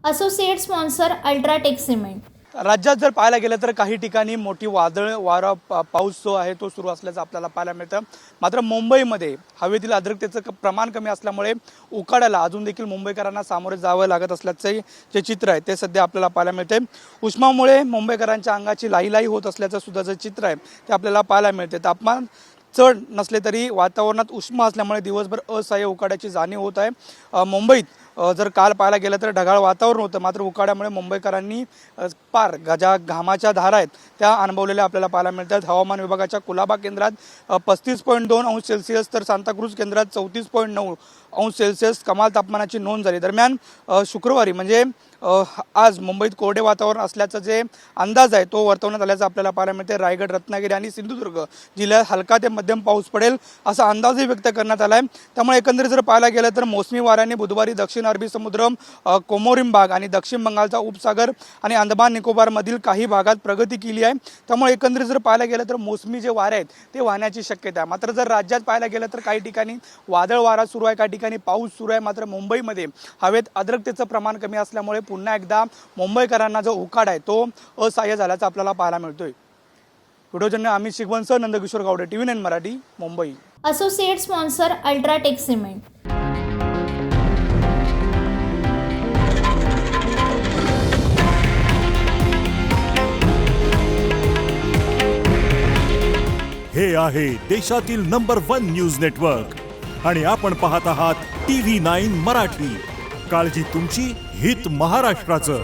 Associate sponsor UltraTech cement. राज्यात जर पाहायला गेलं तर काही ठिकाणी मोठी वादळ वारा पाऊस जो आहे तो सुरू असल्याचं आपल्याला पाहायला मिळतं। मात्र मुंबईमध्ये हवेतील आर्द्रतेचं प्रमाण कमी असल्यामुळे उकाड्याला अजून देखील मुंबईकरांना सामोरे जावं लागत असल्याचे जे चित्र आहे ते सध्या आपल्याला पाहायला मिळते। उष्मामुळे मुंबईकरांच्या अंगाची लाहीलाही होत असल्याचं सुद्धा जे चित्र आहे ते आपल्याला पाहायला मिळते। तापमान चढ नसले तरी वातावरणात उष्मा असल्यामुळे दिवसभर असह्य उकाड्याची जाणीव होत आहे। मुंबईत जर काल पाहायला गेलं तर ढगाळ वातावरण होतं, मात्र उकाड्यामुळे मुंबईकरांनी पार ज्या घामाच्या धारा आहेत त्या अनुभवलेल्या आपल्याला पाहायला मिळतात। हवामान विभागाच्या कुलाबा केंद्रात 35.2 अंश सेल्सिअस तर सांताक्रूज केंद्रात 34.9 अंश सेल्सिअस कमाल तापमानाची नोंद झाली। दरम्यान शुक्रवारी म्हणजे आज मुंबईत कोरडे वातावरण असल्याचा जे अंदाज आहे तो वर्तवण्यात आल्याचं आपल्याला पाहायला मिळते। रायगड, रत्नागिरी आणि सिंधुदुर्ग जिल्ह्यात हलका ते मध्यम पाऊस पडेल असा अंदाजही व्यक्त करण्यात आला आहे। त्यामुळे एकंदरीत जर पाहायला गेलं तर मोसमी वाऱ्याने बुधवारी दक्षिण अरबी समुद्र, कोमोरिन भाग आणि दक्षिण बंगालचा उपसागर आणि अंदमान निकोबारमधील काही भागात प्रगती केली आहे। त्यामुळे एकंदरीत जर पाहायला गेलं तर मोसमी जे वारे आहेत ते वाहण्याची शक्यता आहे। मात्र जर राज्यात पाहायला गेलं तर काही ठिकाणी वादळ वारा सुरू आहे, काही ठिकाणी पाऊस सुरू आहे। मात्र मुंबईमध्ये हवेत आर्द्रतेचं प्रमाण कमी असल्यामुळे पुन्हा एकदा मुंबईकरांना जो उकाडा आहे तो असह्य झाल्याचं आपल्याला पाहायला मिळतोय। व्हिडिओजन्य अमित शिगवंसह Nandkishor Gawade, TV9 Marathi, Mumbai. Associate sponsor UltraTech cement. हे आहे देशातील नंबर 1 न्यूज नेटवर्क आणि आपण पाहत आहात TV9 मराठी। काळजी तुमची, हित महाराष्ट्राचं।